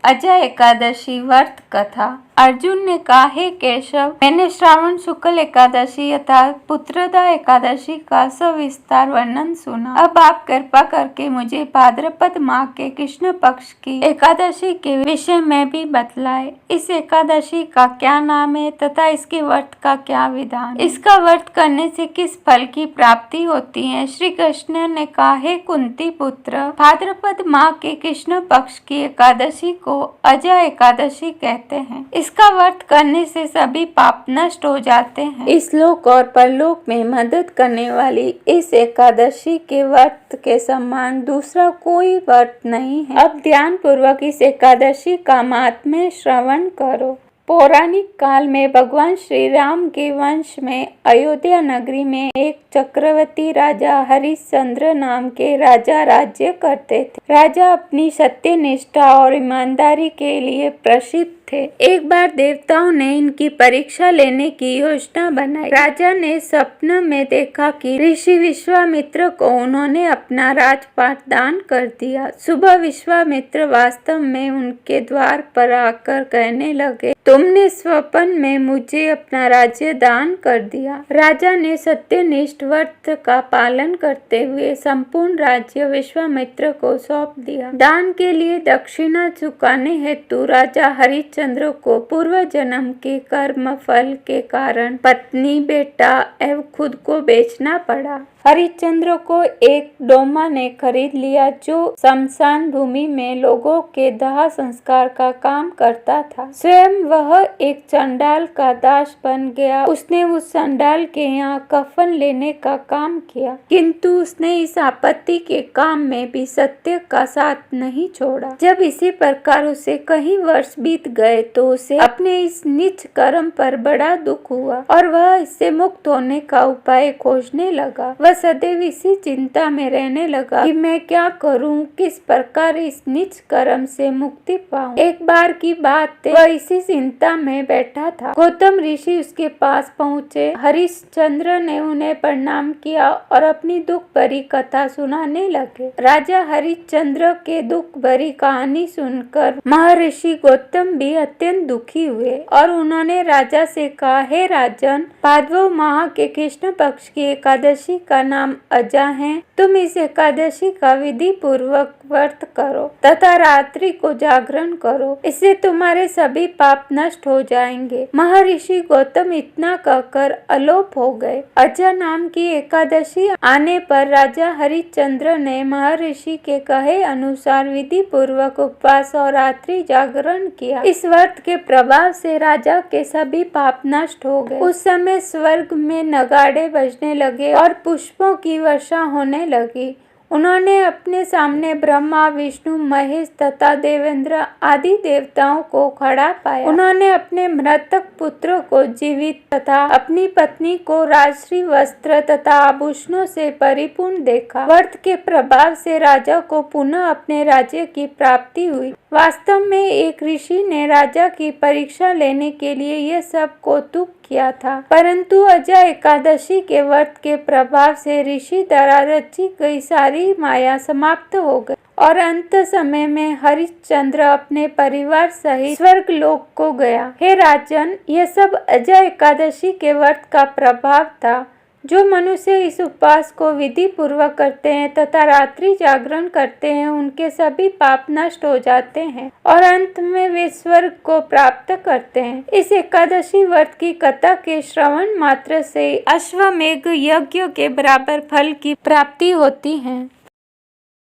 अजय एकादशी व्रत कथा। अर्जुन ने कहा, हे केशव, मैंने श्रावण शुक्ल एकादशी अर्थात पुत्रदा एकादशी का सविस्तार वर्णन सुना। अब आप कृपा करके मुझे भाद्रपद माह के कृष्ण पक्ष की एकादशी के विषय में भी बतलाए। इस एकादशी का क्या नाम है तथा इसके व्रत का क्या विधान, इसका व्रत करने से किस फल की प्राप्ति होती है। श्री कृष्ण ने कहा, हे कुंती पुत्र, भाद्रपद माह के कृष्ण पक्ष की एकादशी को अजय एकादशी कहते हैं। इसका व्रत करने से सभी पाप नष्ट हो जाते हैं। इस लोक और परलोक में मदद करने वाली इस एकादशी के व्रत के समान दूसरा कोई व्रत नहीं है। अब ध्यान पूर्वक इस एकादशी का महात्म्य श्रवण करो। पौराणिक काल में भगवान श्री राम के वंश में अयोध्या नगरी में एक चक्रवर्ती राजा हरिश्चंद्र नाम के राजा राज्य करते थे। राजा अपनी सत्यनिष्ठा और ईमानदारी के लिए प्रसिद्ध थे। एक बार देवताओं ने इनकी परीक्षा लेने की योजना बनाई। राजा ने स्वप्न में देखा कि ऋषि विश्वामित्र को उन्होंने अपना राजपाट दान कर दिया। सुबह विश्वामित्र वास्तव में उनके द्वार पर आकर कहने लगे, तुमने स्वप्न में मुझे अपना राज्य दान कर दिया। राजा ने सत्यनिष्ठ व्रत का पालन करते हुए संपूर्ण राज्य विश्वामित्र को सौंप दिया। दान के लिए दक्षिणा चुकाने हेतु राजा हरिश्चंद्र को पूर्व जन्म के कर्म फल के कारण पत्नी, बेटा एवं खुद को बेचना पड़ा। हरिश्चंद्र को एक डोमा ने खरीद लिया जो शमशान भूमि में लोगों के दाह संस्कार का काम करता था। स्वयं वह एक चंडाल का दास बन गया। उसने उस चंडाल के यहाँ कफन लेने का काम किया, किंतु उसने इस आपत्ति के काम में भी सत्य का साथ नहीं छोड़ा। जब इसी प्रकार उसे कई वर्ष बीत गए तो उसे अपने इस नीच कर्म पर बड़ा दुख हुआ और वह इससे मुक्त होने का उपाय खोजने लगा। वह सदैव इसी चिंता में रहने लगा कि मैं क्या करूं, किस प्रकार इस नीच कर्म से मुक्ति पाऊं। एक बार की बात है, वह इसी चिंता में बैठा था। गौतम ऋषि उसके पास पहुँचे। हरिश्चंद्र ने उन्हें प्रणाम किया और अपनी दुख भरी कथा सुनाने लगे। राजा हरिश्चंद्र के दुख भरी कहानी सुनकर महर्षि गौतम भी अत्यंत दुखी हुए और उन्होंने राजा से कहा, हे राजन, भाद्रपद माह के कृष्ण पक्ष की एकादशी का नाम अजय है। तुम इस एकादशी का विधि पूर्वक व्रत करो तथा रात्रि को जागरण करो, इससे तुम्हारे सभी पाप नष्ट हो जाएंगे। महर्षि गौतम इतना कहकर अलोप हो गए। अजय नाम की एकादशी आने पर राजा हरिश्चंद्र ने महर्षि के कहे अनुसार विधि पूर्वक उपवास और रात्रि जागरण किया। इस व्रत के प्रभाव से राजा के सभी पाप नष्ट हो गए। उस समय स्वर्ग में नगाड़े बजने लगे और पुष्पों की वर्षा होने लगी। उन्होंने अपने सामने ब्रह्मा, विष्णु, महेश तथा देवेंद्र आदि देवताओं को खड़ा पाया। उन्होंने अपने मृतक पुत्र को जीवित तथा अपनी पत्नी को राजश्री वस्त्र तथा आभूषणों से परिपूर्ण देखा। व्रत के प्रभाव से राजा को पुनः अपने राज्य की प्राप्ति हुई। वास्तव में एक ऋषि ने राजा की परीक्षा लेने के लिए यह सब कौतुक किया था, परंतु अजय एकादशी के व्रत के प्रभाव से ऋषि द्वारा रची गई सारी माया समाप्त हो गई और अंत समय में हरिश्चंद्र अपने परिवार सहित स्वर्ग लोक को गया। हे राजन, यह सब अजय एकादशी के व्रत का प्रभाव था। जो मनुष्य इस उपवास को विधि पूर्वक करते हैं तथा रात्रि जागरण करते हैं, उनके सभी पाप नष्ट हो जाते हैं और अंत में वे स्वर्ग को प्राप्त करते हैं। इस एकादशी व्रत की कथा के श्रवण मात्र से अश्वमेध यज्ञ के बराबर फल की प्राप्ति होती है।